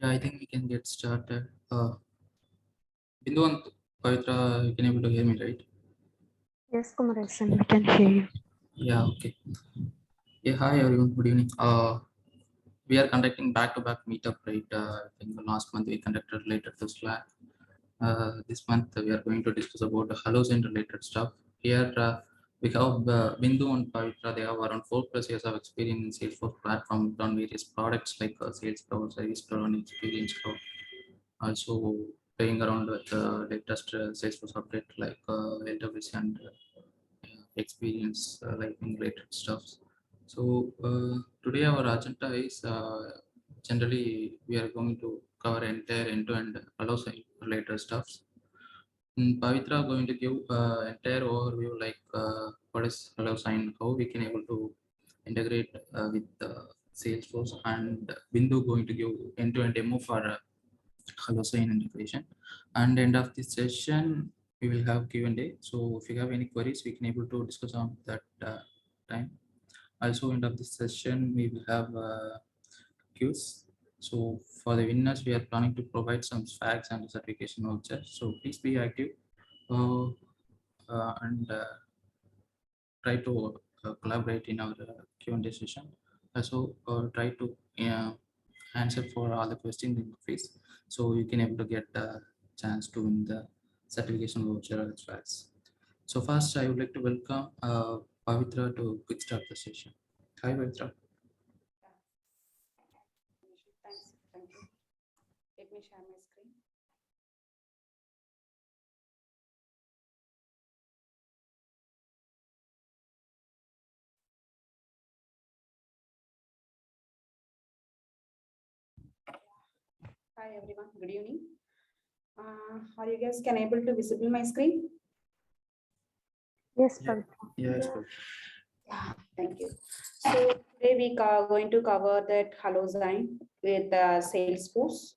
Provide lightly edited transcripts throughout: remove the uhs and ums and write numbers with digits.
Yeah, I think we can get started. Bindu and Pavitra, you can able to hear me, right? Yes, Kumaresan, we can hear you. Yeah, okay. Yeah, hi everyone. Good evening. We are conducting back-to-back meetup, right? I think the last month we conducted related to Slack. This month we are going to discuss about the Hellosign related stuff. Here we have Bindu and Pavitra. They have around 4+ years of experience in Salesforce platform on various products like Sales Cloud, Service Cloud, and Experience Cloud. Also playing around with the latest Salesforce update like LWC and experience lightning related stuff. So today our agenda is generally we are going to cover entire end-to-end Hellosign related stuffs. Pavitra going to give entire overview like what is Hellosign, how we can able to integrate with Salesforce, and Bindu going to give end-to-end demo for Hellosign integration. And end of this session, we will have Q&A. So if you have any queries, we can able to discuss on that time. Also, end of this session, we will have quiz. So for the winners, we are planning to provide some facts and certification vouchers. So please be active and try to collaborate in our Q&A session. Also, try to answer for all the questions in the quiz, so you can able to get a chance to win the certification voucher as well. So first, I would like to welcome Pavitra to quick start the session. Hi, Pavitra. Thanks. Thank you. Let me share my screen. Hi everyone. Good evening. Are you guys can able to visible my screen? Yes, Yeah. Pavitra. Yes, Yeah. Thank you. So today we are going to cover that Hellosign with Salesforce.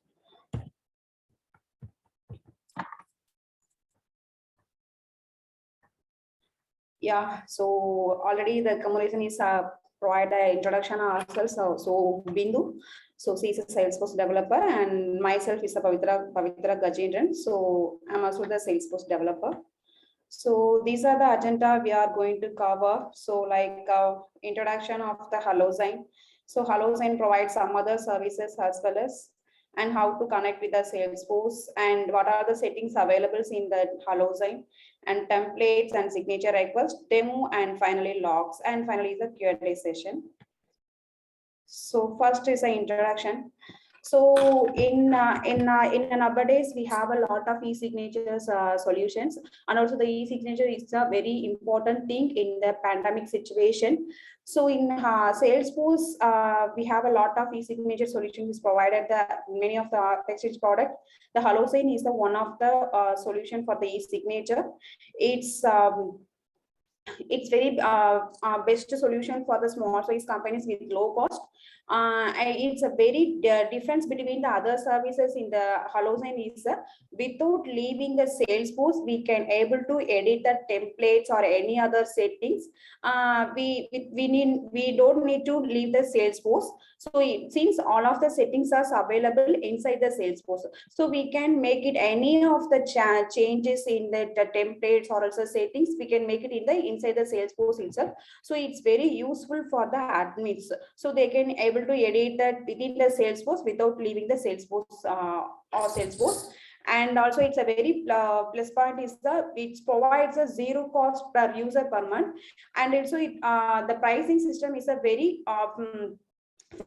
Yeah. So already the conversation is provide an introduction ourselves. So Bindu. So she is a Salesforce developer, and myself is a Pavitra Gajendran. So I'm also the Salesforce developer. So these are the agenda we are going to cover. So like introduction of the Hellosign. So Hellosign provides some other services as well as, and how to connect with the Salesforce, and what are the settings available in the Hellosign, and templates and signature request, demo, and finally logs, and finally the Q&A session. So first is an introduction. So in nowadays we have a lot of e-signatures solutions, and also the e-signature is a very important thing in the pandemic situation. So in Salesforce, we have a lot of e-signature solutions provided. The many of the exchange product, the Hellosign is the one of the solution for the e-signature. It's very best solution for the small size companies with low cost. It's a very difference between the other services in the Hellosign is without leaving the Salesforce, we can able to edit the templates or any other settings. We don't need to leave the Salesforce. So since all of the settings are available inside the Salesforce, so we can make it any of the changes in the templates or also settings, we can make it in the inside the Salesforce itself. So it's very useful for the admins, so they can able to edit that within the Salesforce without leaving the Salesforce or Salesforce. And also it's a very plus point is it provides a zero cost per user per month, and also the pricing system is a very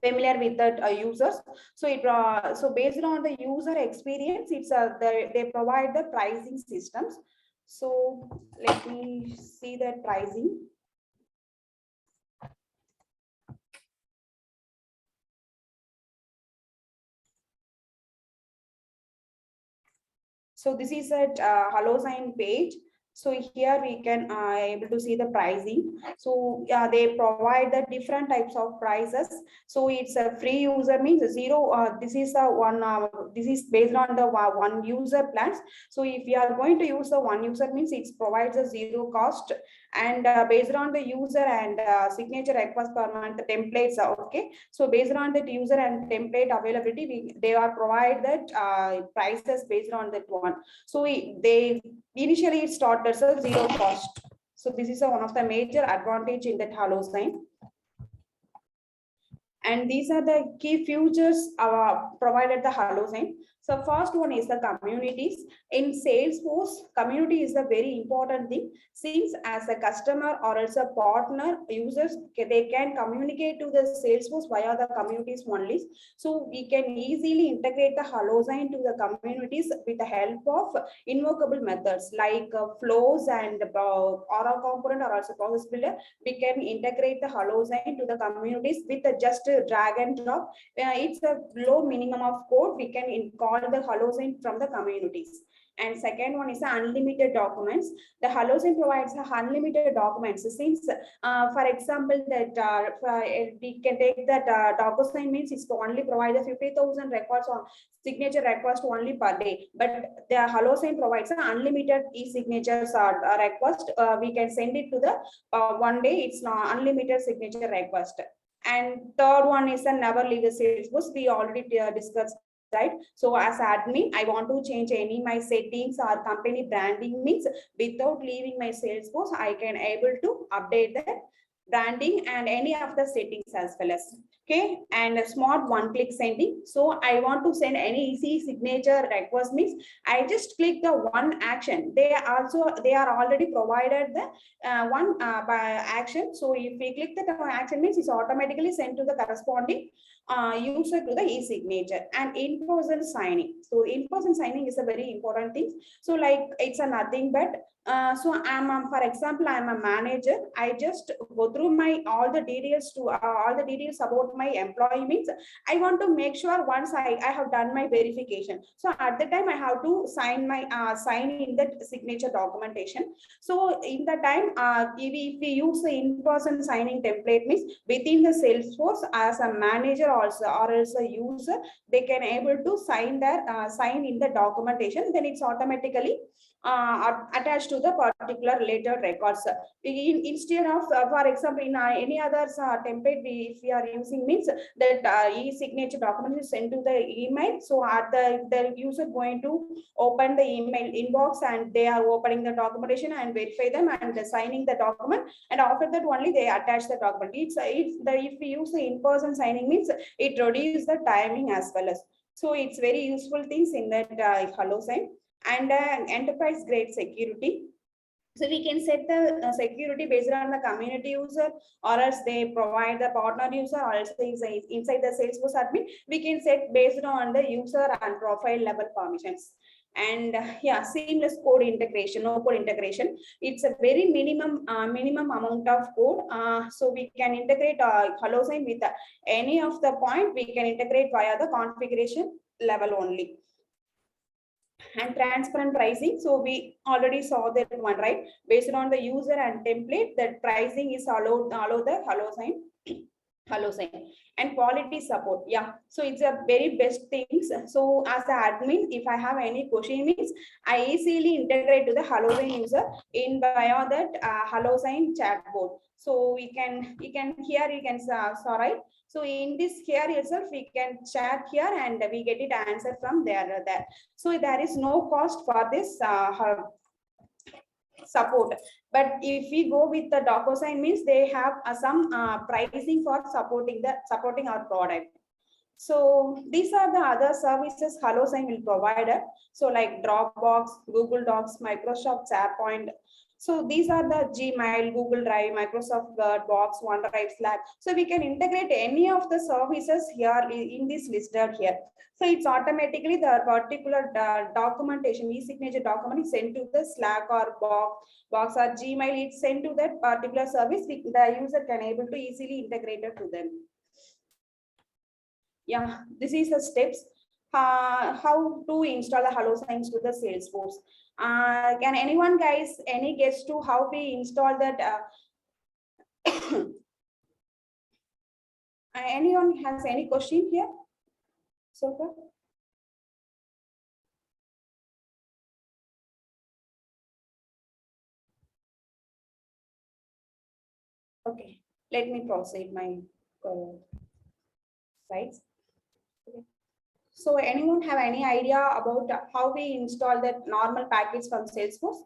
familiar with the users. So so based on the user experience, it's they provide the pricing systems. So let me see that pricing. So this is a Hellosign page. So here we can able to see the pricing. So they provide the different types of prices. So it's a free user means zero. This is a one. This is based on the one user plans. So if you are going to use the one user means it provides a zero cost, And based on the user and signature request per month templates, okay. So based on that user and template availability, they are provided prices based on that one. So they initially it started as a zero cost. So this is one of the major advantage in that Hellosign. And these are the key features provided the Hellosign. So first one is the communities. In Salesforce, community is a very important thing, since as a customer or as a partner, users, they can communicate to the Salesforce via the communities only. So we can easily integrate the Hellosign to the communities with the help of invocable methods like flows and Aura component or also process builder. We can integrate the Hellosign to the communities with just a drag and drop. It's a low minimum of code. We can call the Hellosign from the communities. And second one is the unlimited documents. The Hellosign provides unlimited documents. Since, for example, that we can take that DocuSign means it's to only provide the 50,000 records or signature request only per day. But the Hellosign provides unlimited e-signatures or request. We can send it to the one day. It's not unlimited signature request. And third one is the never leave the Salesforce. We already discussed, right? So as admin, I want to change any my settings or company branding means without leaving my Salesforce, I can able to update the branding and any of the settings as well as. Okay, and a smart one-click sending. So I want to send any easy signature request means I just click the one action. They are already provided the one by action. So if we click the action means it's automatically sent to the corresponding user to the e-signature. And in-person signing. So in-person signing is a very important thing. So like it's a nothing but so I'm for example, I'm a manager. I just go through my all the details about my employee means I want to make sure once I have done my verification. So at the time I have to sign my sign in that signature documentation. So in the time if we use the in-person signing template means within the Salesforce as a manager also or as a user, they can able to sign their sign in the documentation. Then it's automatically attached to the particular related records. Instead of, for example, in any other template, if we are using means that e-signature document is sent to the email. So at the user going to open the email inbox and they are opening the documentation and verify them and signing the document. And after that only they attach the document. If we use the in-person signing means it reduces the timing as well as. So it's very useful things in that Hellosign. And enterprise grade security. So we can set the security based on the community user, or else they provide the partner user, or else inside the Salesforce admin, we can set based on the user and profile level permissions. And yeah, seamless code integration, no code integration. It's a very minimum amount of code. So we can integrate Hellosign with any of the point. We can integrate via the configuration level only. And transparent pricing. So we already saw that one, right? Based on the user and template, that pricing is allowed the Hellosign. And quality support. Yeah, so it's a very best things. So as the admin, if I have any question means I easily integrate to the Hellosign user in via that Hellosign chatbot. So we can here you can sorry. So in this here itself, we can chat here and we get it answer from there. So there is no cost for this support. But if we go with the DocuSign means they have some pricing for supporting our product. So these are the other services Hellosign will provide. So like Dropbox, Google Docs, Microsoft SharePoint. So these are the Gmail, Google Drive, Microsoft Word, Box, OneDrive, Slack. So we can integrate any of the services here in this listed here. So it's automatically the particular documentation, e-signature document is sent to the Slack or Box or Gmail. It's sent to that particular service. The user can able to easily integrate it to them. Yeah, this is the steps. How to install the Hellosign to the Salesforce. Can anyone guys any guess to how we install that? Anyone has any question here so far? Let me proceed my slides. Okay. So anyone have any idea about how we install that normal package from Salesforce?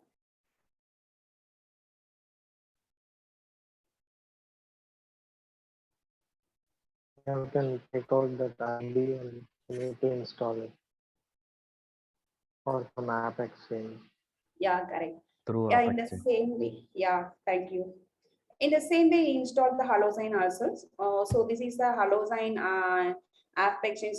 You can take out that ID and you need to install it or from App Exchange. Yeah, correct. Through Yeah, App in the Exchange. same way. Yeah, thank you. In the same way, install the Hellosign also. So this is the Hellosign App Exchange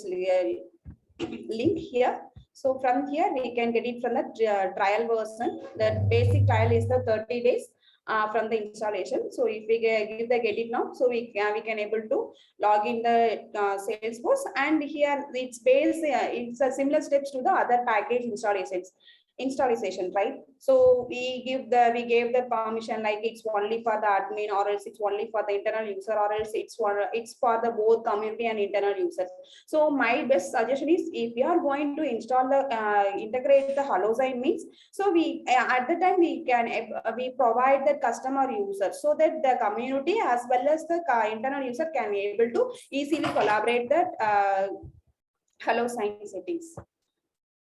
link here. So from here, we can get it from the trial version. The basic trial is the 30 days from the installation. So if we give the get it now, so we can able to log in the Salesforce, and here it's based, it's a similar steps to the other package installation, right? So we gave the permission, like it's only for the admin, or else it's only for the internal user, or else it's for the both community and internal users. So my best suggestion is, if we are going to install the integrate the Hellosign means, so we at the time we provide the customer user, so that the community as well as the internal user can be able to easily collaborate that Hellosign settings.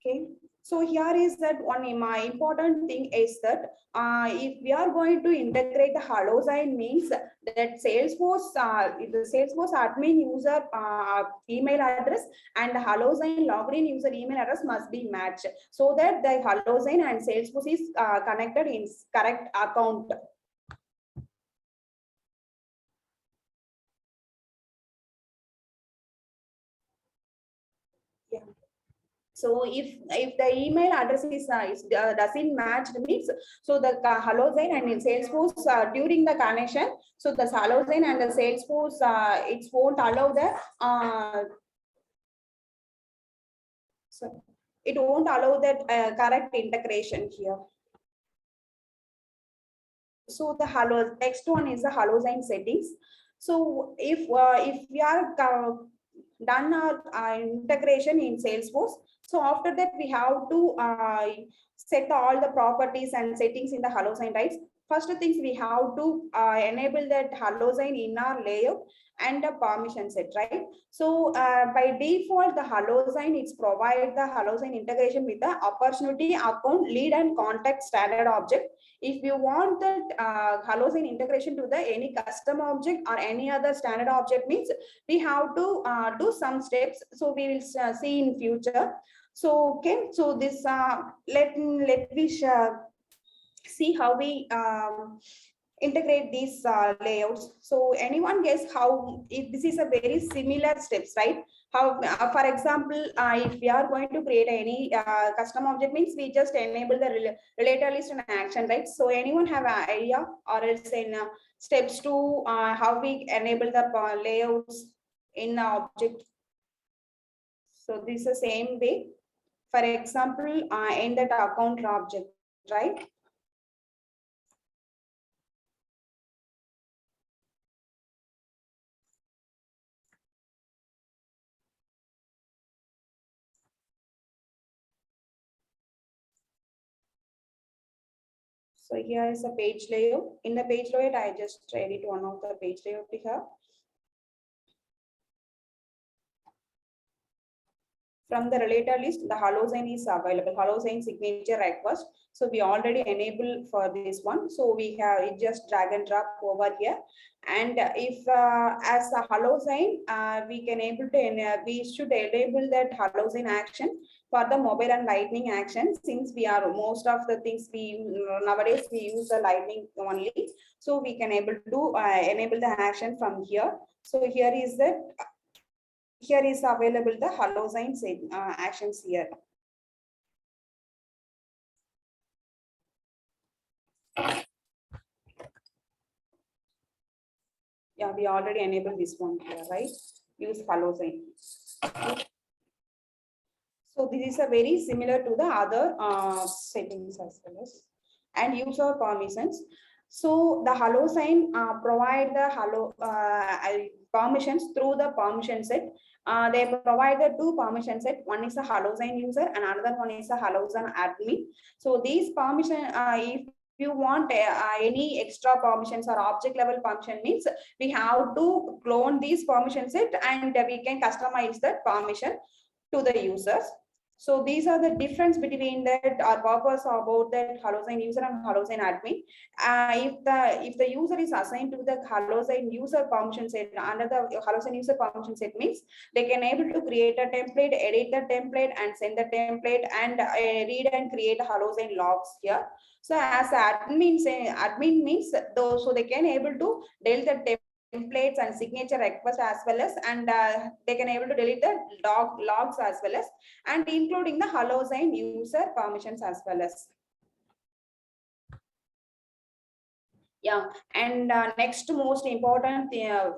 Okay. So here is that one my important thing is that if we are going to integrate the Hellosign means that Salesforce, the Salesforce admin user email address and the Hellosign login user email address must be matched, so that the Hellosign and Salesforce is connected in correct account. Yeah. So if the email address is doesn't match means, so the Hellosign and Salesforce during the connection, so the Hellosign and the Salesforce it won't allow the so it won't allow that correct integration here. So the next one is the Hellosign settings. So if we are done our integration in Salesforce, so after that we have to set all the properties and settings in the Hellosign, right? First things, we have to enable that Hellosign in our layout and the permission set, right? So by default, the Hellosign it's provide the Hellosign integration with the opportunity, account, lead, and contact standard object. If you want that Hellosign integration to the any custom object or any other standard object means, we have to do some steps. So we will see in future. So okay, so this let me see how we integrate these layouts. So anyone guess how, if this is a very similar steps, right? How, for example, if we are going to create any custom object means, we just enable the related list and action, right? So anyone have an idea, or else in steps to how we enable the layouts in object? So this is the same way. For example, in that account object, right? So here is a page layout. In the page layout, I just edit one of the page layout here. From the related list, the Hellosign is available. Hellosign signature request. So we already enable for this one. So we have it, just drag and drop over here. And if as a Hellosign, we can able to we should enable that Hellosign action for the mobile and lightning action, since we are most of the things we nowadays we use the lightning only. So we can able to enable the action from here. So here is that. Here is available the Hellosign actions here. Yeah, we already enabled this one here, right? Use Hellosign. So this is a very similar to the other settings as well as, and user permissions. So the Hellosign provide the permissions through the permission set. They provide the two permission set. One is a Hellosign user and another one is a Hellosign admin. So these permission, if you want any extra permissions or object level permission means we have to clone these permission set and we can customize that permission to the users. So these are the difference between that or purpose about that Hellosign user and Hellosign admin. If the user is assigned to the Hellosign user permission set under the Hellosign user permission set means they can able to create a template, edit the template, and send the template, and read and create Hellosign logs here. So as admin means those, so they can able to delete the templates and signature request as well as, and they can able to delete the logs as well as, and including the Hellosign user permissions as well as. Yeah, and next most important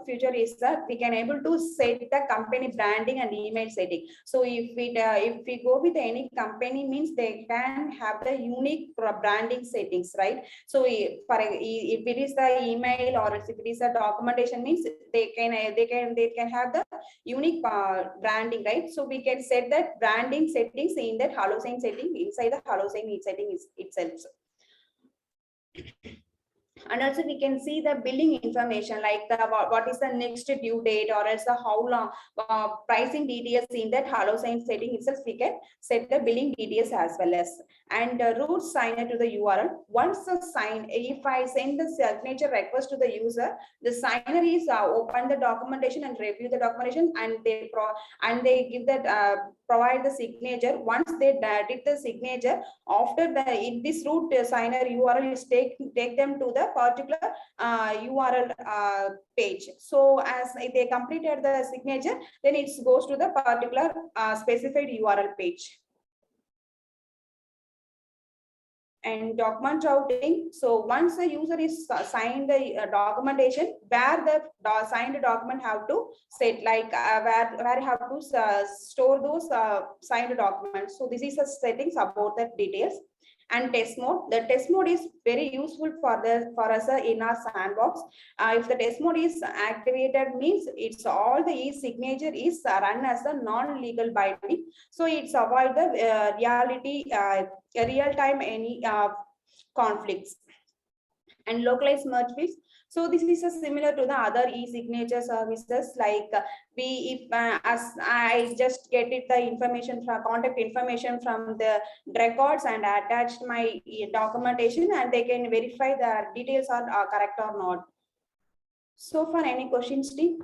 feature is that we can able to set the company branding and email setting. So if we go with any company means they can have the unique branding settings, right? So if it is the email or if it is a documentation means they can have the unique branding, right? So we can set that branding settings in that Hellosign setting inside the Hellosign setting itself. And also we can see the billing information like what is the next due date or else the how long pricing details in that Hellosign setting itself. We can set the billing details as well as, and root signer to the URL. Once the if I send the signature request to the user, the signer is open the documentation and review the documentation, and they give that provide the signature. Once they did the signature, after this root signer URL is take them to the particular URL page. So as they completed the signature, then it goes to the particular specified URL page. And document routing. So once the user is signed the documentation, where the signed document have to set, like where you have to store those signed documents. So this is the settings about the details. And test mode. The test mode is very useful for us in our sandbox. If the test mode is activated means it's all the e-signature is run as a non-legal binding. So it's avoid the real time any conflicts. And localized merge fees. So this is similar to the other e-signature services, like as I just get it the information from contact information from the records and attached my documentation, and they can verify the details are correct or not. So far, any questions, Steve?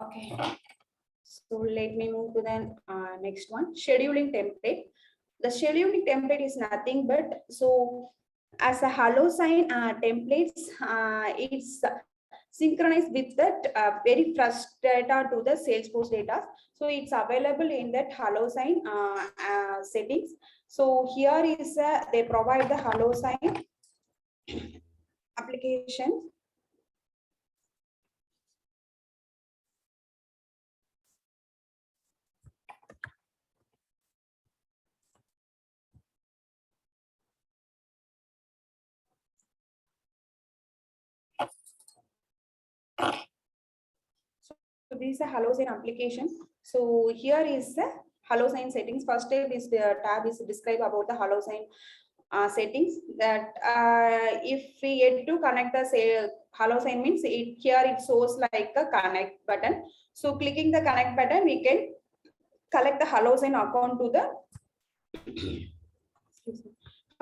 Okay. So let me move to the next one, scheduling template. The scheduling template is nothing but, so as a Hellosign templates, it's synchronized with that very first data to the Salesforce data. So it's available in that Hellosign settings. So here is they provide the Hellosign application. So this is a Hellosign application. So here is the Hellosign settings. First tab is the tab is describe about the Hellosign settings. That if we get to connect the Hellosign means it here it shows like a connect button. So clicking the connect button, we can collect the Hellosign account to the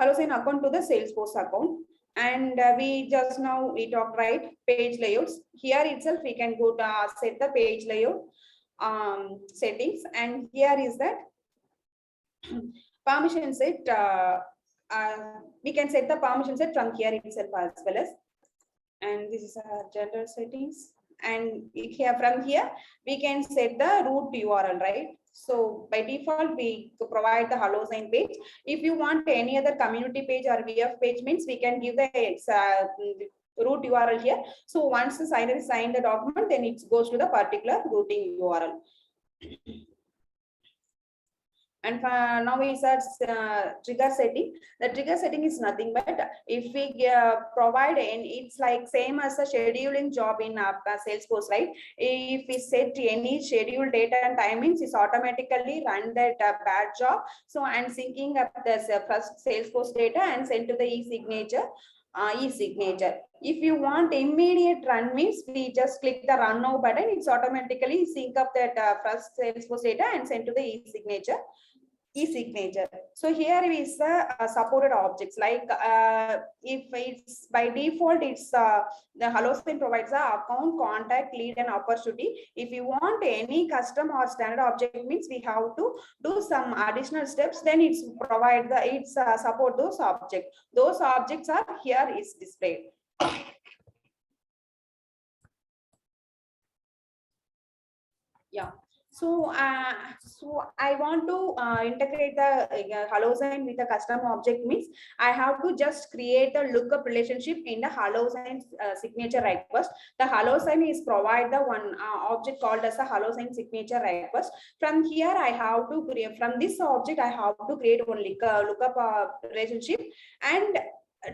Hellosign account to the Salesforce account. And we just now we talked right page layouts. Here itself we can go to set the page layout settings, and here is that permission set. We can set the permission set from here itself as well as, and this is general settings. And here from here we can set the root URL, right? So by default we provide the Hellosign page. If you want any other community page or VF page means we can give the root URL here. So once the signer is signed the document, then it goes to the particular routing URL. And now is that trigger setting. The trigger setting is nothing but if we provide, and it's like same as a scheduling job in Salesforce, right? If we set any schedule date and timings, it's automatically run that bad job. So and syncing up the first Salesforce data and send to the e-signature. If you want immediate run means we just click the run now button. It's automatically sync up that first Salesforce data and send to the e-signature. So here is the supported objects, like if it's by default, it's the Hellosign provides the account, contact, lead, and opportunity. If you want any custom or standard object means we have to do some additional steps, then it's provide the support those objects. Those objects are here is displayed. Yeah. So I want to integrate the Hellosign with the custom object means I have to just create a lookup relationship in the Hellosign signature request. The Hellosign is provide the one object called as a Hellosign signature request. From here, I have to create, from this object, I have to create one lookup relationship, and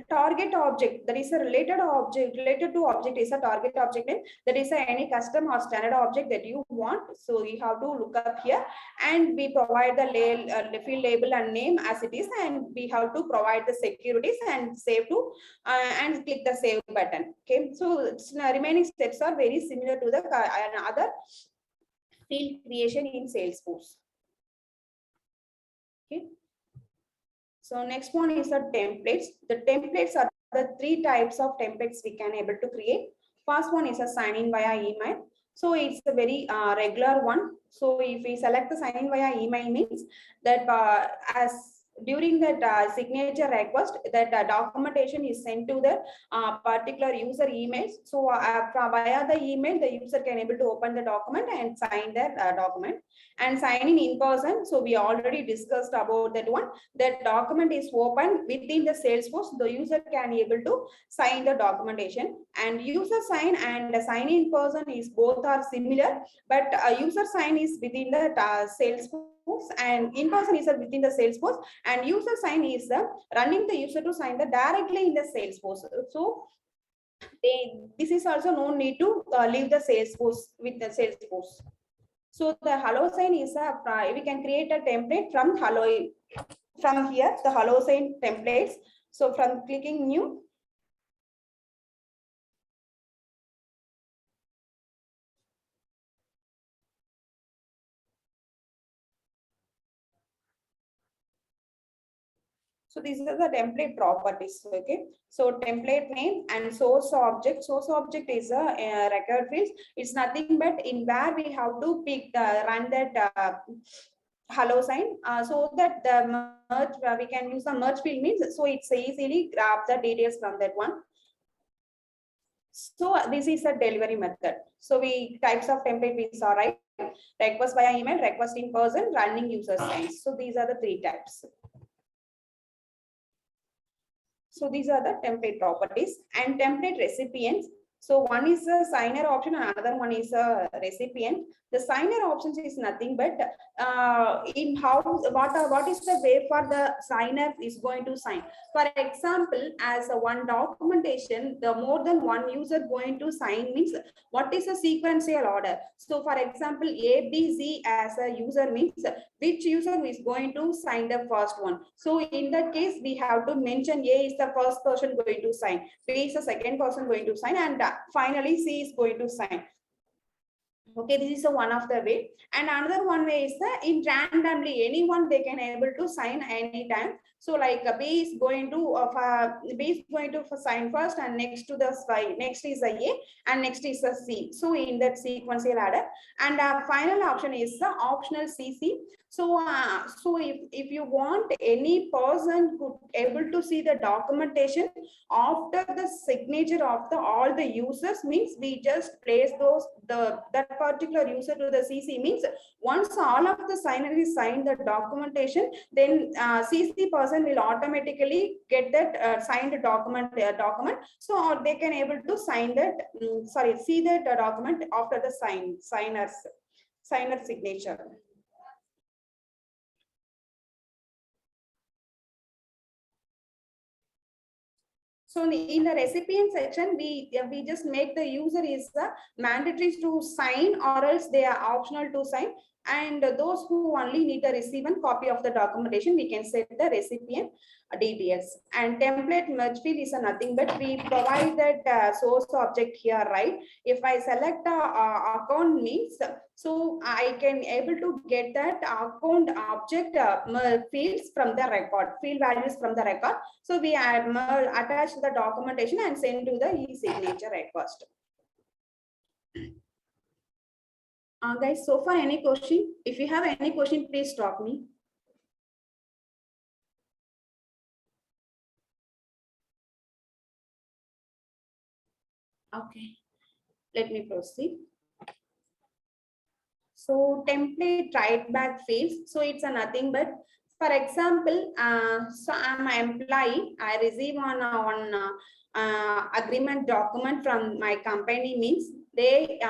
target object, that is a related object, related to object is a target object name. That is any custom or standard object that you want. So you have to look up here, and we provide the field label and name as it is, and we have to provide the securities and save to and click the save button. Okay, so remaining steps are very similar to the other field creation in Salesforce. Okay. So next one is the templates. The templates are the three types of templates we can able to create. First one is a sign in via email. So it's a very regular one. So if we select the sign in via email means that as during that signature request, that documentation is sent to the particular user emails. So via the email, the user can able to open the document and sign that document. And signing in person, so we already discussed about that one. That document is open within the Salesforce. The user can able to sign the documentation, and user sign and sign in person is both are similar, but user sign is within the Salesforce, and in person is within the Salesforce, and user sign is running the user to sign the directly in the Salesforce. So this is also no need to leave the Salesforce with the Salesforce. So the Hellosign is we can create a template from from here, the Hellosign templates. So from clicking new, so these are the template properties. Okay, so template name and source object. Source object is a record field. It's nothing but in where we have to pick run that Hellosign, so that the merge we can use the merge field means, so it's easily grab the details from that one. So this is a delivery method. So we types of template we saw, right? Request via email, request in person, running user signs. So these are the three types. So these are the template properties and template recipients. So one is a signer option and another one is a recipient. The signer options is nothing but in how what is the way for the signer is going to sign. For example, as a one documentation, the more than one user going to sign means what is a sequential order. So for example, A, B, Z as a user means which user is going to sign the first one. So in that case, we have to mention A is the first person going to sign, B is the second person going to sign, and finally C is going to sign. Okay, this is a one of the way. And another one way is that in randomly anyone they can able to sign anytime. So like B is going to sign first, and next to the next is a A, and next is a C. So in that sequential order, and final option is the optional CC. So so if you want any person who able to see the documentation after the signature of the all the users means we just place those that particular user to the CC means once all of the signers sign the documentation, then CC person will automatically get that signed document. So they can able to sign that see that document after the signer signature. So in the recipient section, we just make the user is mandatory to sign, or else they are optional to sign. And those who only need to receive a copy of the documentation, we can set the recipient details. And template merge field is nothing but we provide that source object here, right? If I select account means, so I can able to get that account object fields from the record, field values from the record. So we attach the documentation and send to the e-signature request. Guys, so far any question? If you have any question, please stop me. Okay, let me proceed. So template write back fields. So it's a nothing but, for example, so I'm an employee. I receive one agreement document from my company, means they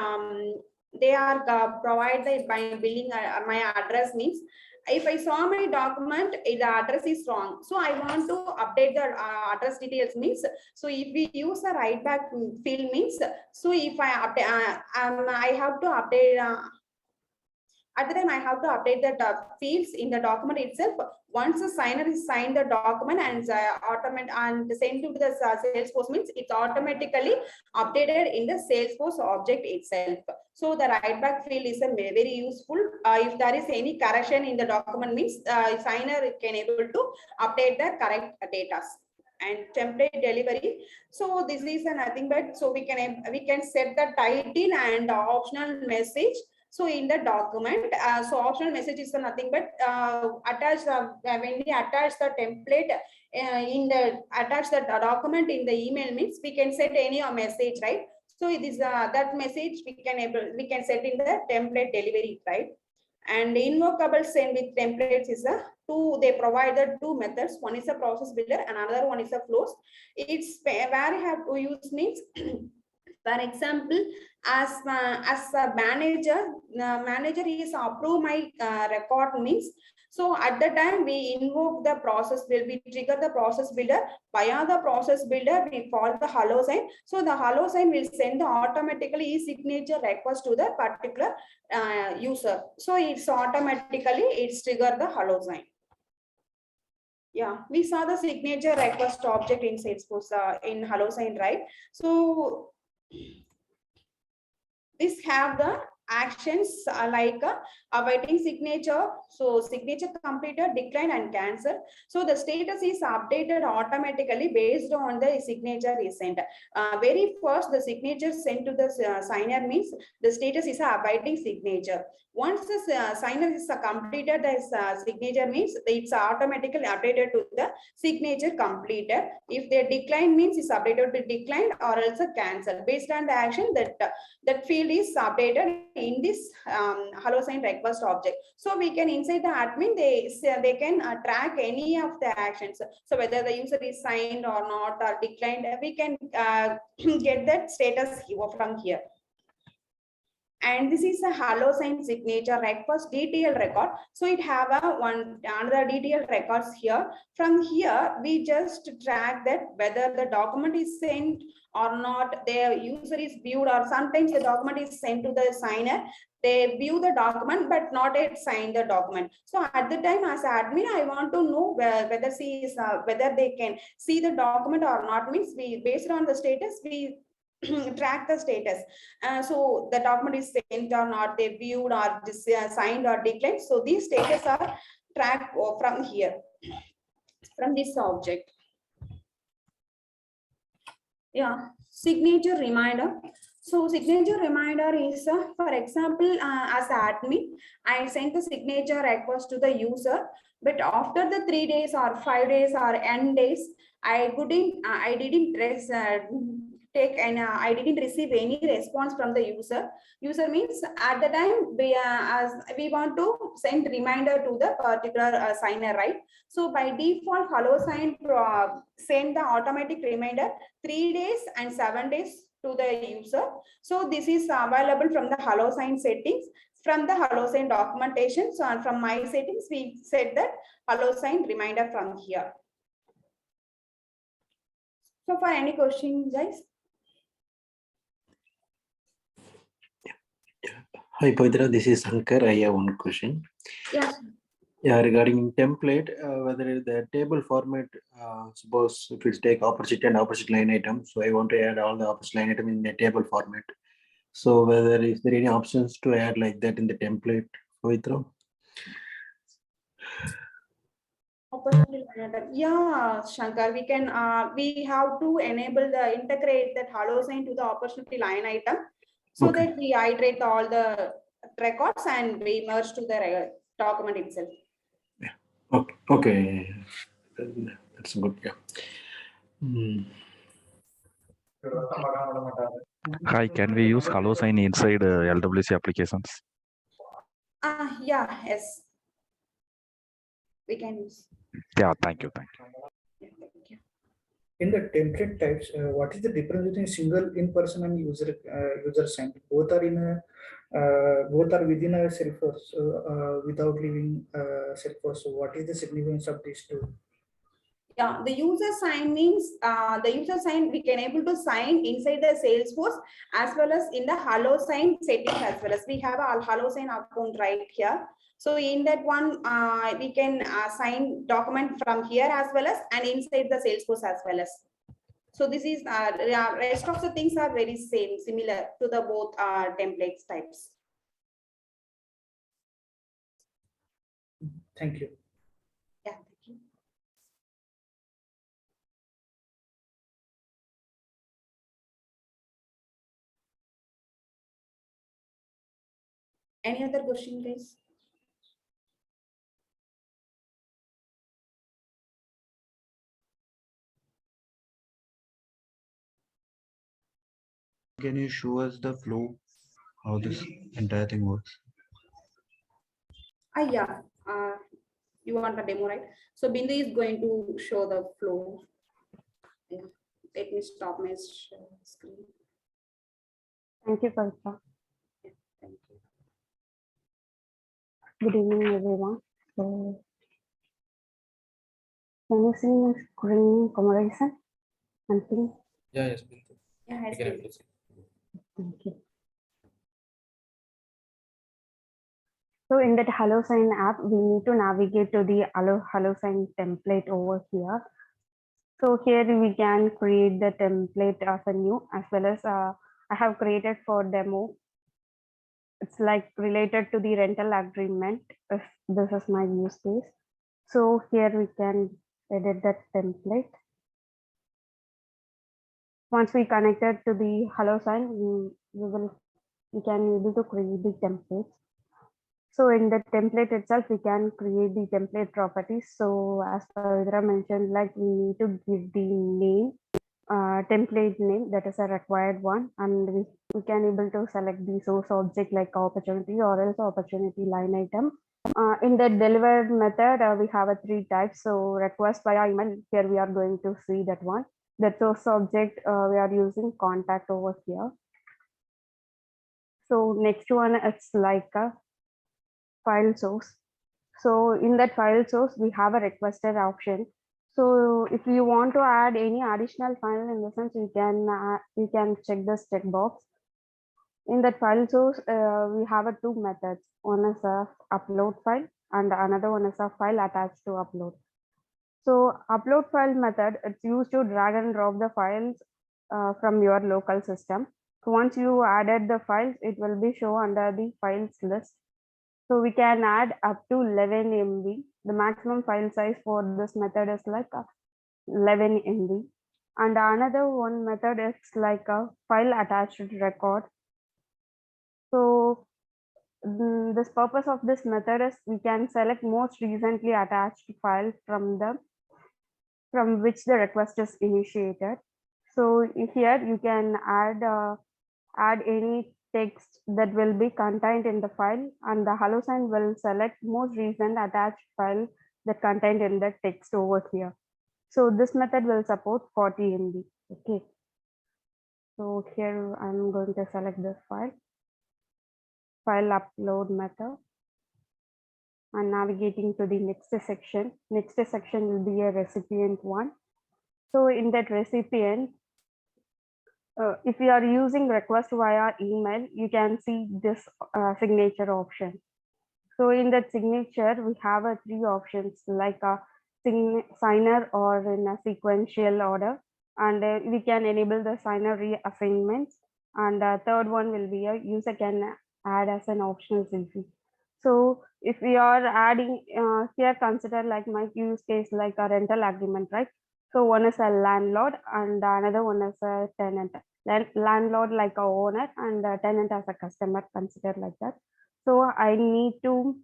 are provided by billing my address, means if I saw my document, the address is wrong. So I want to update the address details, means, so if we use a write back field means, so if I update, I have to update, at the time I have to update the fields in the document itself. Once the signer is signed the document and sent to the Salesforce, means it's automatically updated in the Salesforce object itself. So the write back field is a very useful. If there is any correction in the document, means signer can able to update the correct data. And template delivery, so this is nothing but, so we can set the title and optional message. So in the document, so optional message is nothing but attach when we attach the template attach the document in the email, means we can set any message, right? So it is that message we can set in the template delivery, right? And invocable send with templates is they provide the two methods. One is a process builder and another one is a flows. It's where I have to use means, for example, as a manager is approve my record, means, so at the time we invoke the process builder, we trigger the process builder. Via the process builder, we call the Hellosign. So the Hellosign will send the automatically e-signature request to the particular user. So it's trigger the Hellosign. Yeah, we saw the signature request object in Salesforce in Hellosign, right? So this have the actions like awaiting signature, so signature completed, declined, and cancelled. So the status is updated automatically based on the signature is sent. Very first, the signature sent to the signer, means the status is awaiting signature. Once the signer is completed the signature, means it's automatically updated to the signature completed. If they decline, means it's updated to declined or else cancelled. Based on the action, that field is updated in this Hellosign request object. So we can inside the admin, they can track any of the actions. So whether the user is signed or not or declined, we can get that status from here. And this is a Hellosign signature request detailed record. So it have another detailed records here. From here, we just track that whether the document is sent or not, the user is viewed, or sometimes the document is sent to the signer. They view the document but not yet sign the document. So at the time, as admin, I want to know whether they can see the document or not. Means we, based on the status, we track the status. So the document is sent or not, they viewed or signed or declined. So these status are tracked from here, from this object. Yeah, signature reminder. So signature reminder is, for example, as admin, I sent the signature request to the user, but after the 3 days or 5 days or n days, I didn't receive any response from the user. User means at the time we want to send reminder to the particular signer, right? So by default, Hellosign send the automatic reminder 3 days and 7 days to the user. So this is available from the Hellosign settings, from the Hellosign documentation. So from my settings, we set that Hellosign reminder from here. So far, any question, guys? Hi, Pavitra. This is Shankar. I have one question. Yes. Yeah, regarding template, whether the table format, suppose if it's take opposite and opposite line item, so I want to add all the opposite line item in the table format. So whether is there any options to add like that in the template, Pavitra? Opportunity line item. Yeah, Shankar, we have to enable the integrate that Hellosign to the opportunity line item so Okay. that we iterate all the records and we merge to the document itself. Okay. Okay. That's good. Yeah. Hi, can we use Hellosign inside LWC applications? Yeah, yes. We can use. Yeah, thank you. Yeah, thank you. In the template types, what is the difference between single in-person and user signed? Both are within a Salesforce without leaving Salesforce. So what is the significance of these two? Yeah, the user sign means the user sign we can able to sign inside the Salesforce as well as in the Hellosign settings as well as we have a Hellosign account right here. So in that one, we can sign document from here as well as and inside the Salesforce as well as. So this is rest of the things are very similar to the both templates types. Thank you. Yeah, thank you. Any other question, guys? Can you show us the flow, how this entire thing works? Yeah. You want a demo, right? So Bindu is going to show the flow. Yeah. Let me stop my screen. Thank you, Pavitra. Yeah, thank you. Good evening, everyone. So, can you see my screen, Komarisa? Something? Yeah, yes, Bindu. Yeah, I it's can good. able to see. Thank you. So in that Hellosign app, we need to navigate to the Hellosign template over here. So here we can create the template as a new, as well as I have created for demo. It's like related to the rental agreement, if this is my use case. So here we can edit that template. Once we connected to the Hellosign, we can able to create the templates. So in the template itself, we can create the template properties. So as Pavitra mentioned, like we need to give the name, template name, that is a required one. And we can able to select the source object like opportunity or else opportunity line item. In the delivered method, we have a 3 types. So request via email, here we are going to see that one. The source object, we are using contact over here. So next one, it's like a file source. So in that file source, we have a requested option. So if you want to add any additional file, in the sense you can check this checkbox. In that file source, we have a 2 methods. One is a upload file and another one is a file attached to upload. So upload file method, it's used to drag and drop the files from your local system. So once you added the files, it will be shown under the files list. So we can add up to 11 MB. The maximum file size for this method is like 11 MB. And another one method is like a file attached record. So this purpose of this method is we can select most recently attached file from which the request is initiated. So here you can add any text that will be contained in the file, and the Hellosign will select most recent attached file that contained in the text over here. So this method will support 40 MB. Okay. So here I'm going to select this file upload method, and navigating to the next section. Next section will be a recipient one. So in that recipient, if you are using request via email, you can see this signature option. So in that signature, we have three options like a signer or in a sequential order, and we can enable the signer reassignments. And third one will be a user can add as an optional CC. So if we are adding here, consider like my use case like a rental agreement, right? So one is a landlord and another one is a tenant. Landlord like a owner and a tenant as a customer, consider like that. So I need to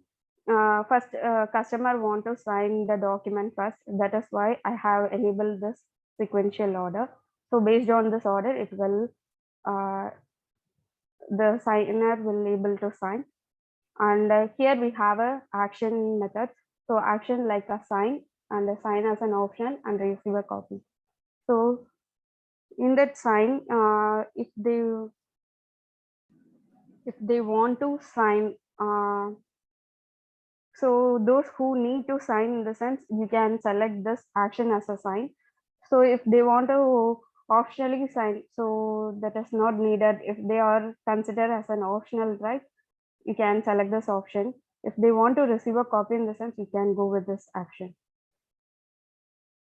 first customer want to sign the document first. That is why I have enabled this sequential order. So based on this order, it will the signer will able to sign. And here we have a action method. So action like a sign and a sign as an option and receive a copy. So in that sign, if they want to sign, so those who need to sign, in the sense you can select this action as a sign. So if they want to optionally sign, so that is not needed. If they are considered as an optional, right, you can select this option. If they want to receive a copy, in the sense you can go with this action.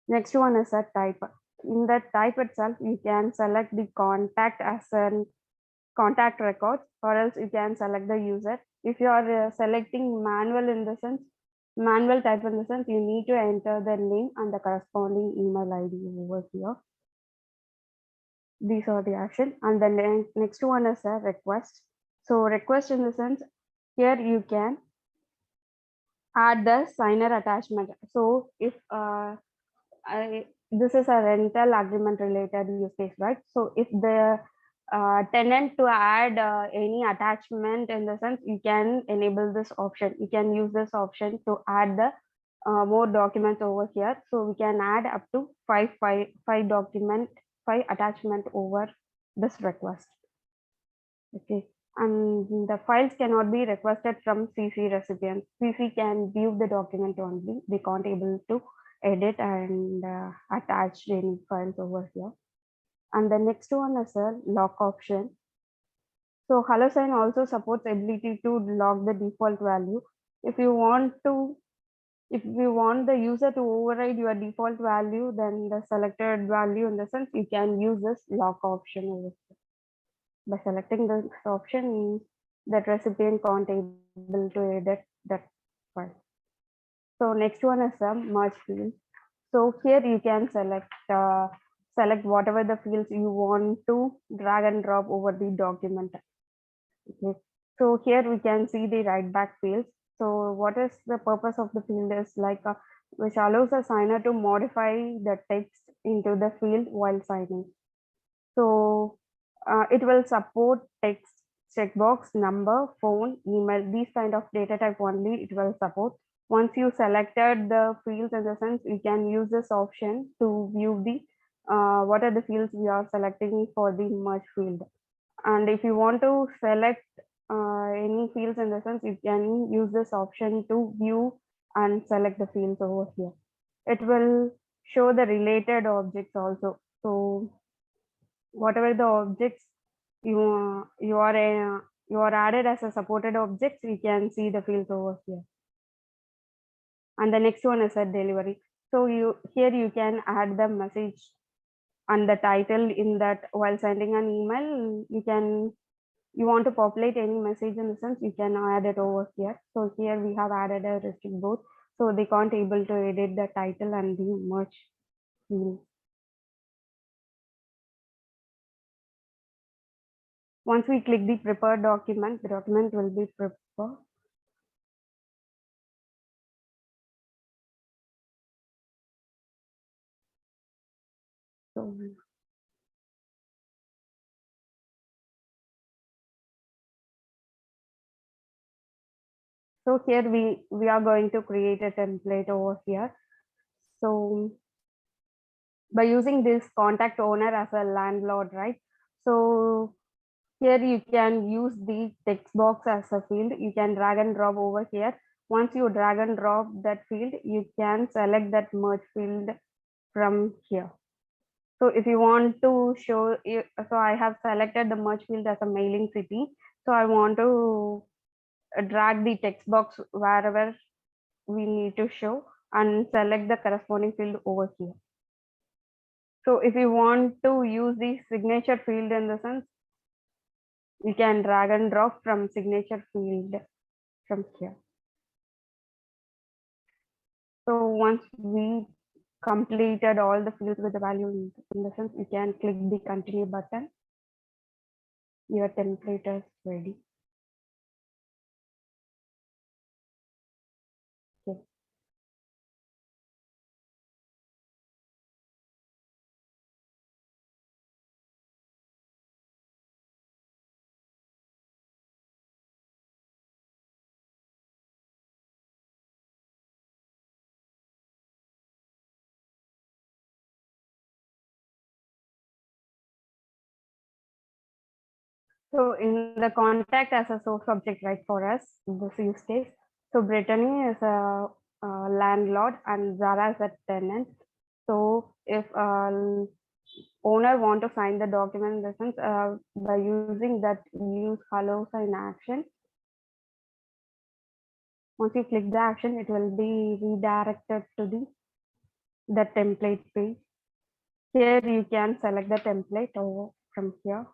Next one is a type. In that type itself, you can select the contact as an contact record, or else you can select the user. If you are selecting manual, in the sense manual type, in the sense you need to enter the name and the corresponding email ID over here. These are the action. And then next one is a request. So request, in the sense here you can add the signer attachment. So if this is a rental agreement related use case, right? So if the tenant to add any attachment, in the sense you can enable this option. You can use this option to add the more documents over here. So we can add up to five document, 5 attachment over this request. Okay. And the files cannot be requested from CC recipients. CC can view the document only. They can't able to edit and attach any files over here. And the next one is a lock option. So Hellosign also supports ability to lock the default value. If you want the user to override your default value, then the selected value, in the sense you can use this lock option over here. By selecting this option, that recipient can't able to edit that file. So next one is a merge field. So here you can select whatever the fields you want to drag and drop over the document. Okay. So here we can see the write back fields. So what is the purpose of the field is like which allows a signer to modify the text into the field while signing. So it will support text, checkbox, number, phone, email, these kind of data type only it will support. Once you selected the fields, in the sense you can use this option to view the what are the fields we are selecting for the merge field. And if you want to select any fields, in the sense you can use this option to view and select the fields over here. It will show the related objects also. So whatever the objects you are added as a supported objects, you can see the fields over here. And the next one is a delivery. So here you can add the message and the title in that. While sending an email, you want to populate any message, in the sense you can add it over here. So here we have added a restrict both, so they can't able to edit the title and the merge field. Once we click the prepare document, the document will be prepared. So here we are going to create a template over here. So by using this contact owner as a landlord, right? So here you can use the text box as a field. You can drag and drop over here. Once you drag and drop that field, you can select that merge field from here. So if you want to show, so I have selected the merge field as a mailing city. So I want to drag the text box wherever we need to show and select the corresponding field over here. So if you want to use the signature field in the sense, we can drag and drop from signature field from here. So once we completed all the fields with the value in the sense, we can click the continue button. Your template is ready. Okay. So in the contact as a source object, right, for us, this use case. So Brittany is a landlord and Zara is a tenant. So if owner want to sign the document in the sense by using that use Hellosign action, once you click the action, it will be redirected to the template page. Here you can select the template over from here.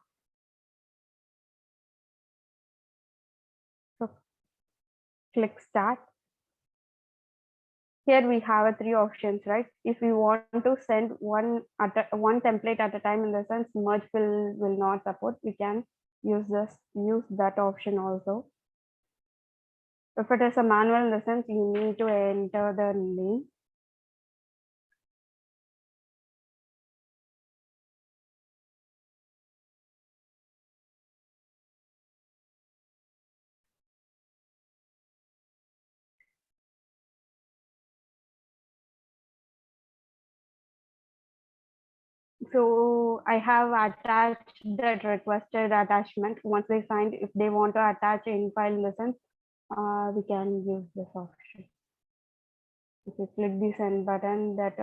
So click start. Here we have three options, right? If we want to send one template at a time, in the sense merge will not support, we can use that option also. If it is a manual, in the sense you need to enter the name. So I have attached that requested attachment. Once they signed, if they want to attach in file, in the sense we can use this option. If you click the send button, that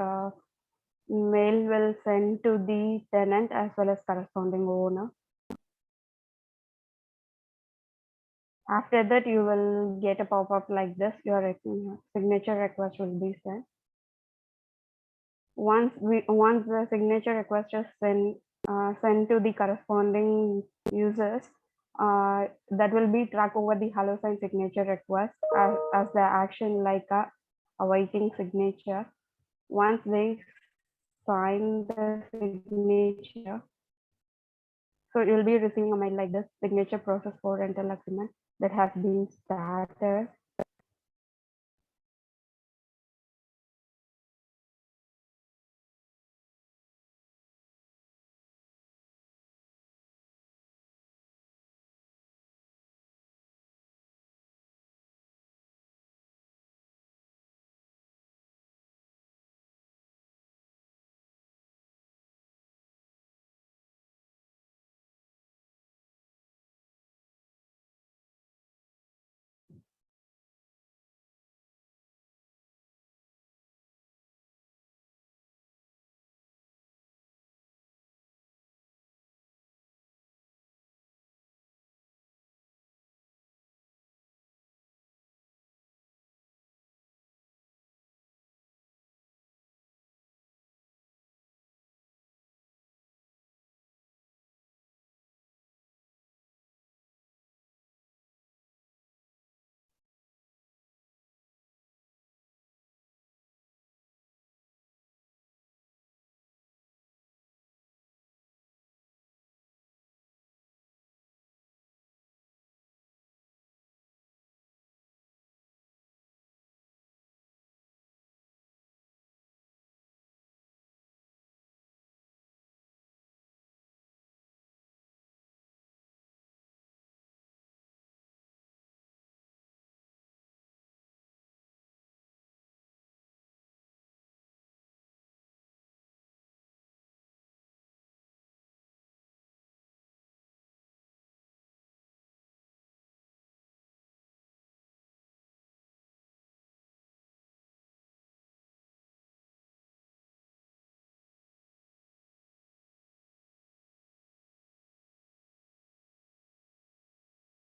mail will send to the tenant as well as corresponding owner. After that, you will get a pop-up like this. Your signature request will be sent. Once the signature request is sent to the corresponding users, that will be tracked over the Hellosign signature request as the action like awaiting signature. Once they sign the signature, so you'll be receiving a mail like this: signature process for rental agreement that has been started.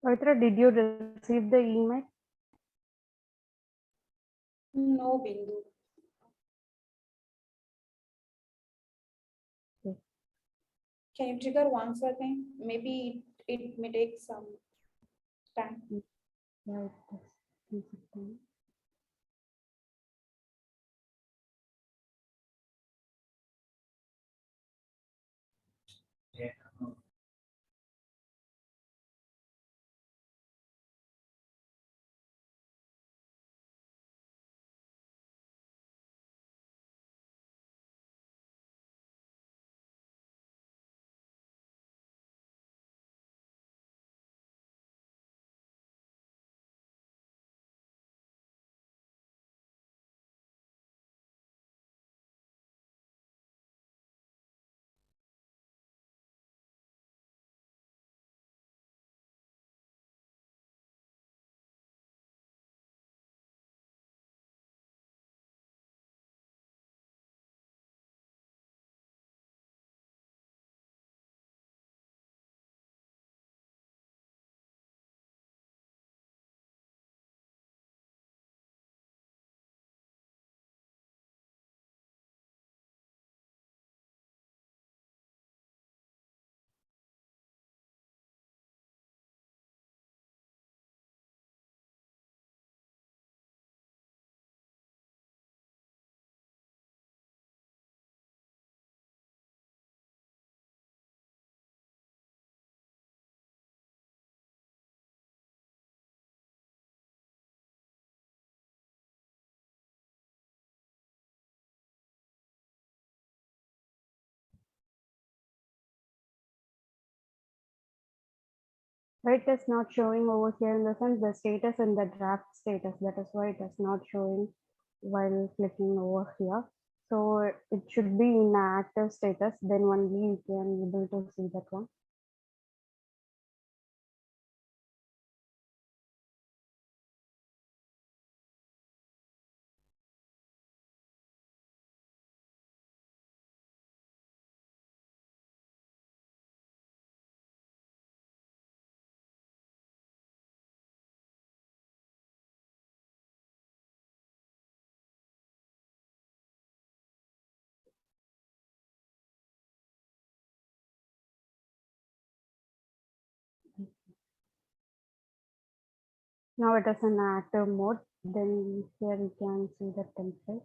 Pavitra, did you receive the email? No, Bindu. Okay. Can you trigger once again? Maybe it may take some time. Yeah, it does. Please explain. It is not showing over here in the sense the status in the draft status. That is why it is not showing while clicking over here. So it should be in active status. Then only you can able to see that one. Now it is in active mode. Then here you can see the template.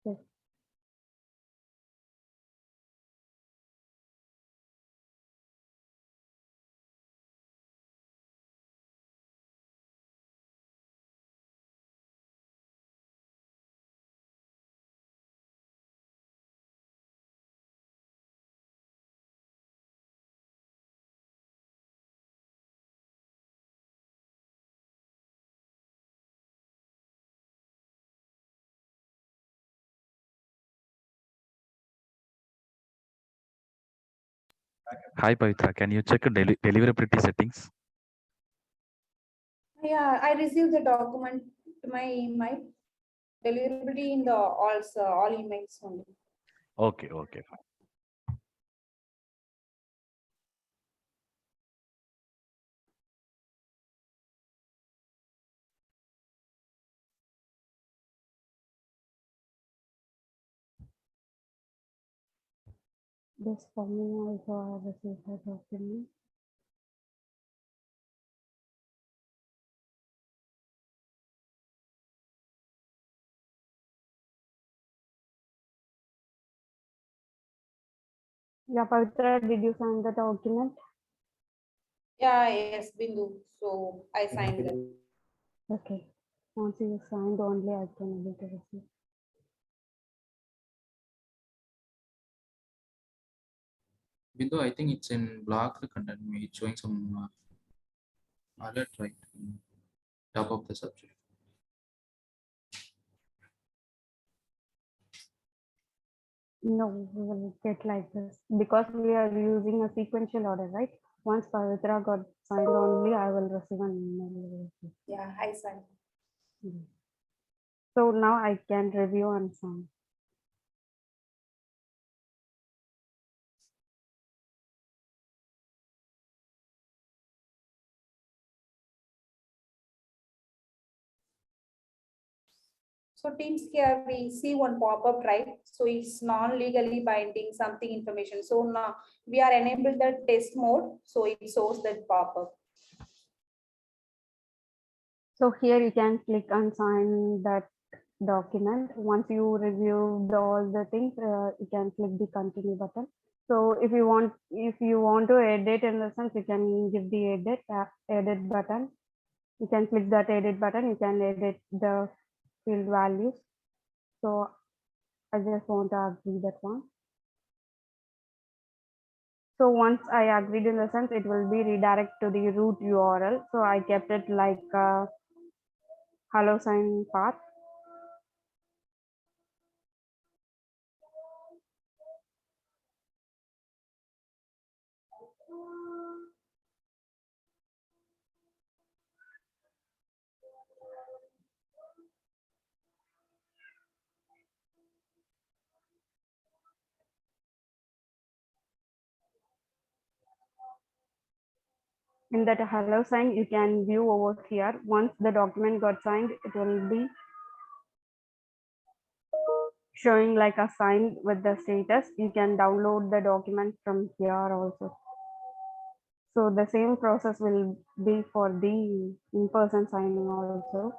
Yes. Hi, Pavitra. Can you check deliverability settings? Yeah, I received the document to my email. Deliverability in the all emails only. Okay, okay. This for me also I received the document. Yeah, Pavitra, did you sign the document? Yeah, yes, Bindu. So I signed that. Okay. Once you signed only I can able to receive. Bindu, I think it's in blocked content. It's showing some alert right top of the subject. No, we will get like this because we are using a sequential order, right? Once Pavitra got signed only, I will receive an email. Yeah, I signed. So So now I can review and sign. So teams here we see one pop-up, right? So it's non-legally binding something information. So now we are enabled the test mode. So it shows that pop-up. So here you can click and sign that document. Once you reviewed all the things, you can click the continue button. So if you want to edit, in the sense, you can give the edit button. You can click that edit button. You can edit the field values. So I just want to agree that one. So once I agreed, in the sense, it will be redirect to the root URL. So I kept it like Hellosign path. In that Hellosign, you can view over here. Once the document got signed, it will be showing like a sign with the status. You can download the document from here also. So the same process will be for the in-person signing also.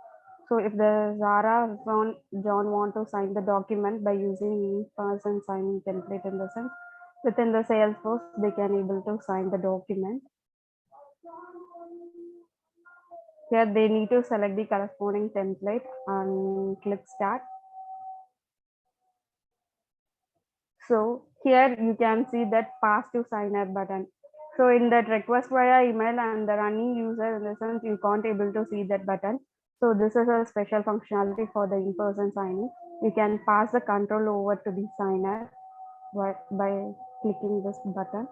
So if the Zara John want to sign the document by using in-person signing template, in the sense, within the Salesforce, they can able to sign the document. Here they need to select the corresponding template and click start. So here you can see that pass to signer button. So in that request via email and the running user, in the sense, you can't able to see that button. So this is a special functionality for the in-person signing. You can pass the control over to the signer by clicking this button.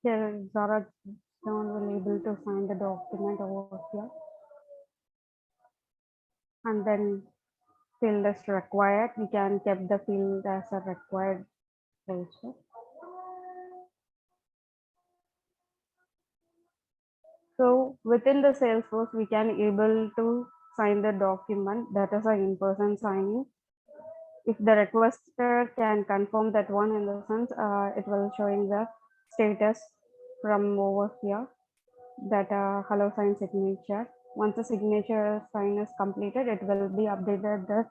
Here Zara John will able to sign the document over here. And then field as required. We can keep the field as a required also. So within the Salesforce, we can able to sign the document, that is an in-person signing. If the requester can confirm that one, in the sense, it will showing the status from over here, that Hellosign signature. Once the signature sign is completed, it will be updated the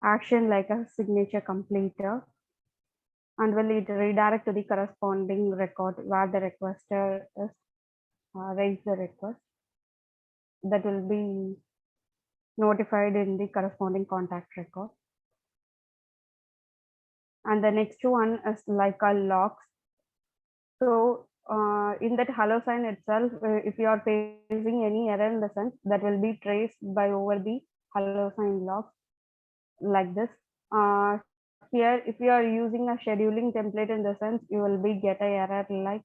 action like a signature completer, and will it redirect to the corresponding record where the requester is raised the request. That will be notified in the corresponding contact record. And the next one is like a logs. So in that Hellosign itself, if you are facing any error, in the sense, that will be traced by over the Hellosign logs like this. Here, if you are using a scheduling template, in the sense, you will be get a error like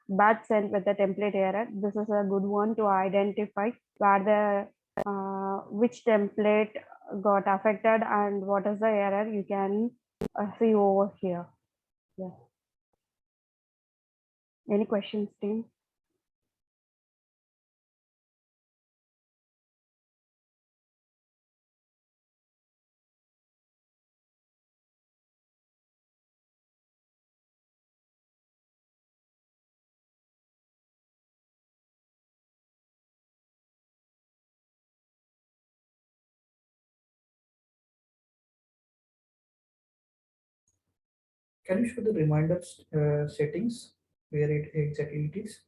batch sent with the template error. This is a good one to identify where the which template got affected and what is the error. You can see over here. Yeah. Any questions, team? Can you show the reminders settings where it exactly it is?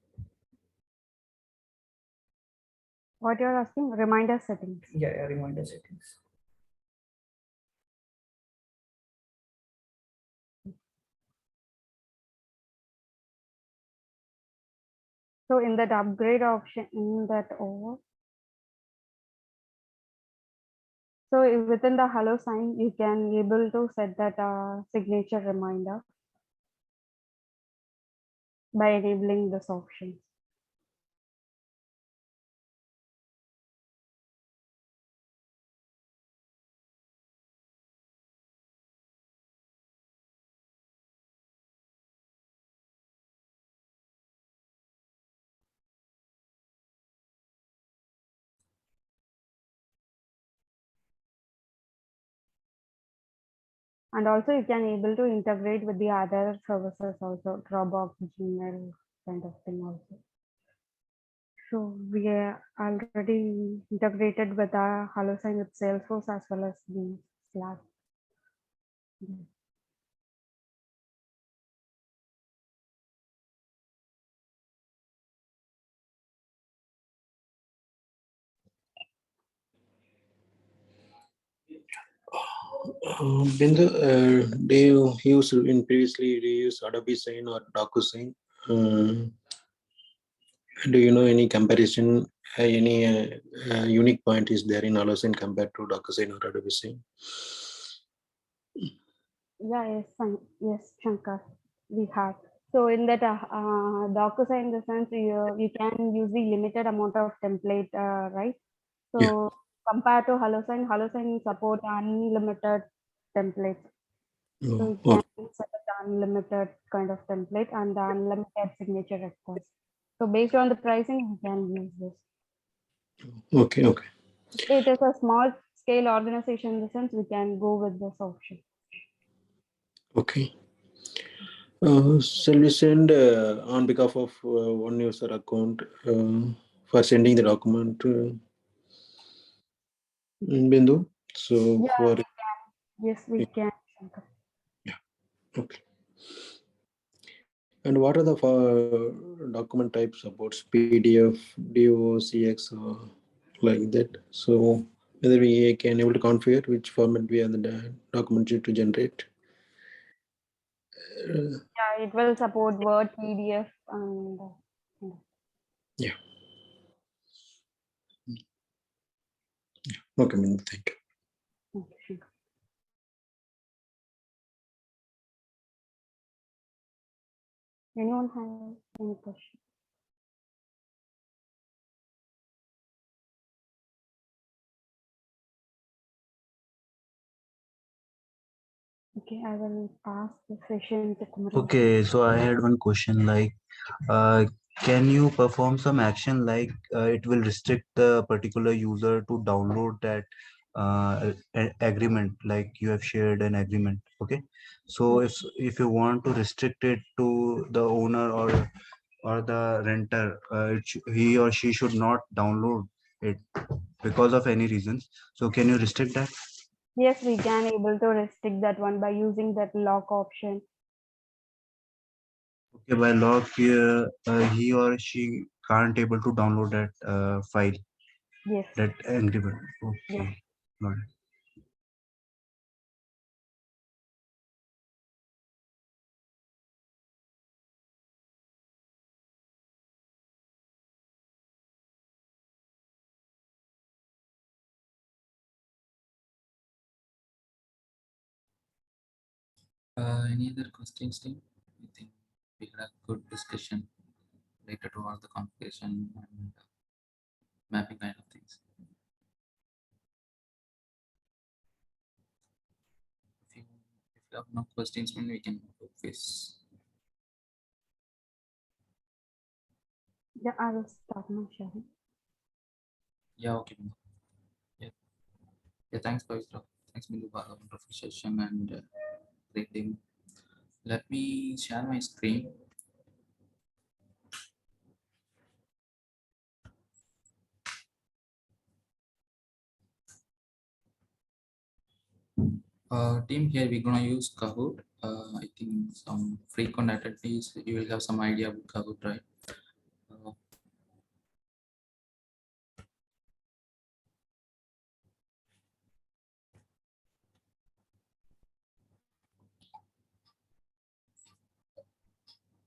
What you're asking? Reminder settings. Yeah, reminder settings. So in that upgrade option, in that over, So within the Hellosign, you can able to set that signature reminder by enabling this option. And also you can able to integrate with the other services also, Dropbox, Gmail kind of thing also. So we are already integrated with our Hellosign with Salesforce as well as the Slack. Yeah. Bindu, do you use in previously do you use Adobe Sign or DocuSign? Do you know any comparison, any unique point is there in Hellosign compared to DocuSign or Adobe Sign? Yeah, yes, yes, Shankar, we have. So in that DocuSign, in the sense you can use the limited amount of template, right? Yeah. So compared to Hellosign, Hellosign support unlimited templates. So you Oh, can set up the unlimited kind of template and the unlimited signature request. So based on the pricing, you can use this. okay, okay, It is a small scale organization in the sense we can go with this option. okay. Shall we send on behalf of one user account for sending the document, Bindu? So Yeah, for we can. Yes, we can. Shankar. yeah, okay. And what are the document type supports? PDF, DO, CX, like that. So whether we can able to configure which format we have the document to generate. Yeah, it will support Word, PDF, and Yeah. Okay, Bindu, thank you. okay, Shankar. Anyone have any question? Okay, I will pass the session to Kumaran. Okay, so I had one question like, can you perform some action like it will restrict the particular user to download that agreement, like you have shared an agreement. Okay, so if you want to restrict it to the owner or the renter, he or she should not download it because of any reasons. So can you restrict that? Yes, we can able to restrict that one by using that lock option. Okay, by lock, he or she can't able to download that file, Yes, that agreement. yes. Okay, got it. Any other questions, team? I think we had a good discussion related to all the configuration and mapping kind of things. If you have no questions, then we can go face. Yeah, I will start my sharing. Yeah, okay. Yeah, yeah. Thanks, Pavitra. Thanks, Bindu, for a wonderful session and great team. Let me share my screen. Team, here we're gonna use Kahoot. I think some frequent attendees, you will have some idea about Kahoot, right? Uh,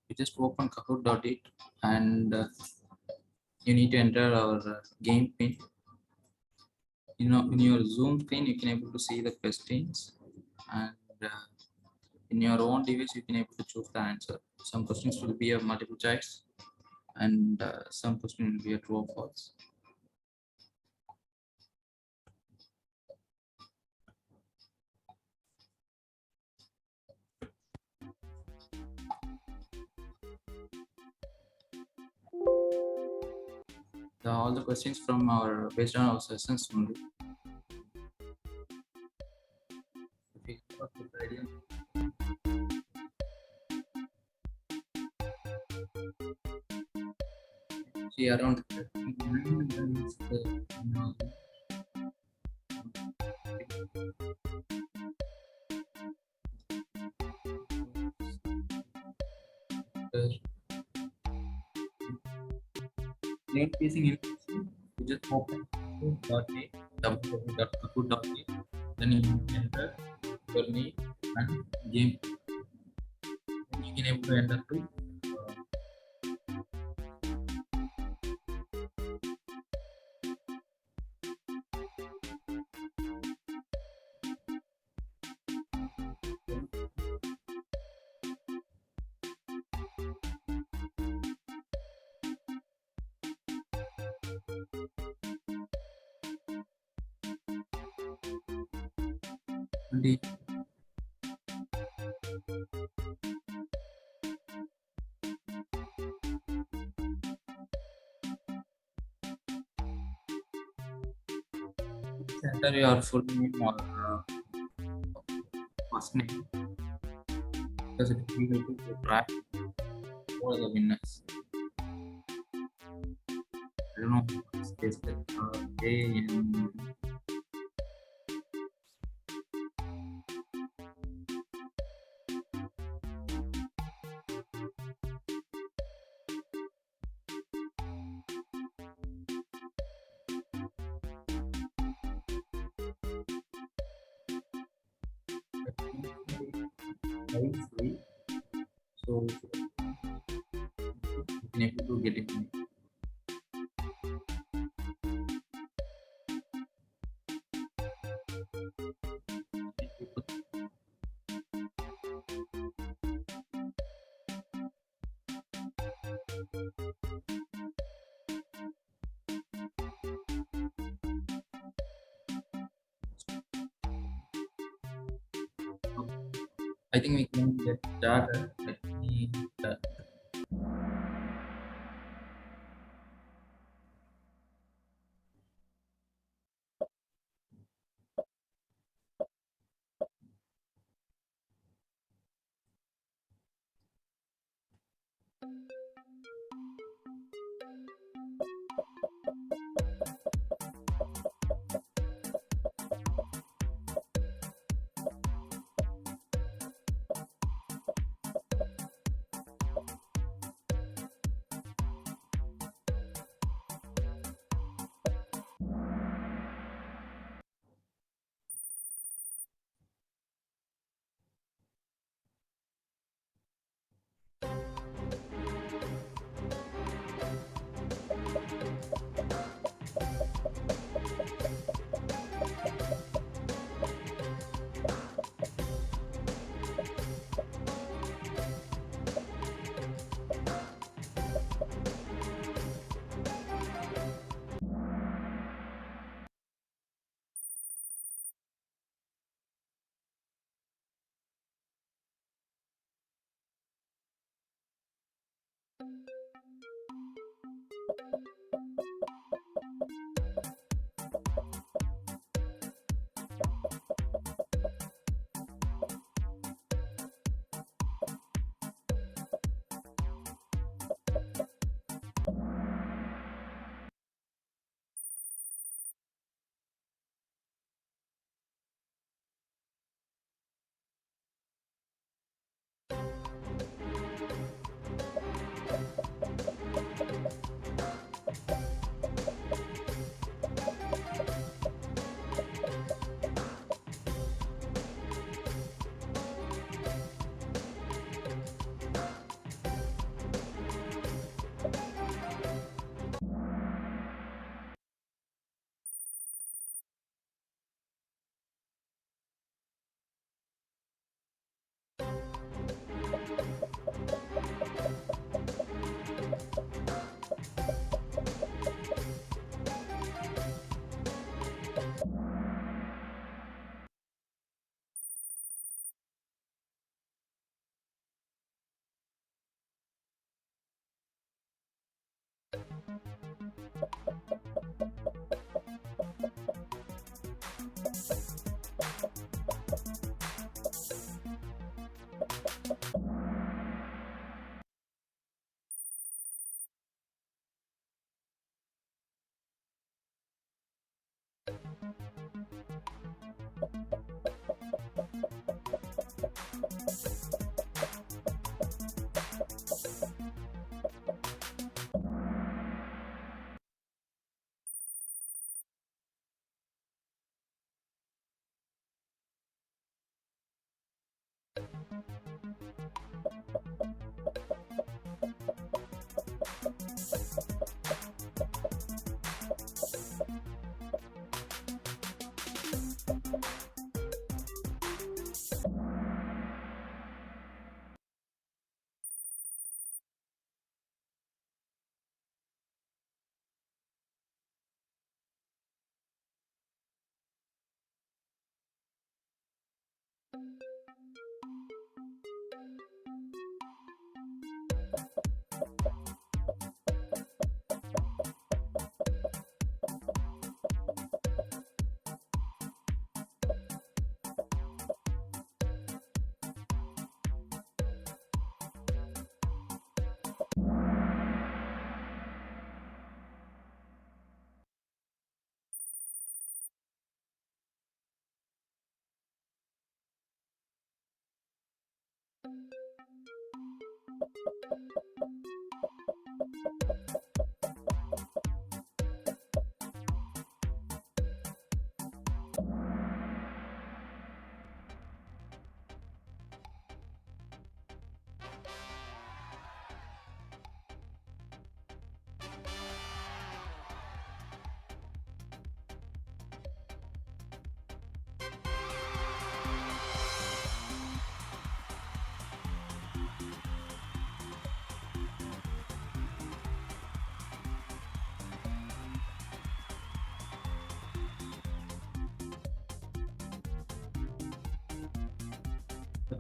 you just open Kahoot.it and you need to enter our game pin. in your Zoom screen, you can able to see the questions, and in your own device, you can able to choose the answer. Some questions will be a multiple choice, and some question will be a true or false. All the questions from our based on our sessions only. If you got a good idea. See around late facing information, you just open www.kahoot.in, then you enter your name and game. Then you can able to enter to the enter your full name or first name, because it will be able to track all the winners. I don't know what is that free, so you can able to get it. I think we can get started. Let me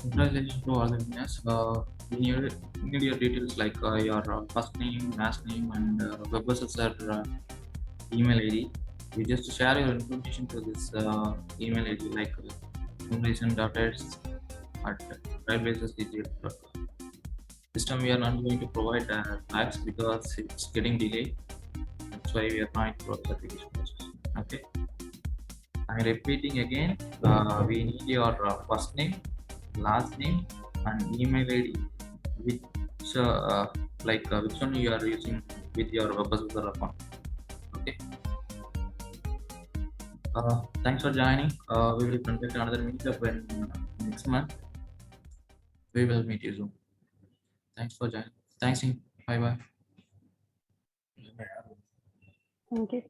Congratulations to all the winners. We need your details like your first name, last name, and web processor email ID. You just share your information to this email ID like information.s at trailblazers.com. This time we are not going to provide tags because it's getting delayed. That's why we are not provide certification process. Okay. I'm repeating again. We need your first name, last name, and email ID, which which one you are using with your web browser account. Okay. Thanks for joining. We will conduct another meetup in next month. We will meet you soon. Thanks for joining. Thanks. Bye bye. Thank you.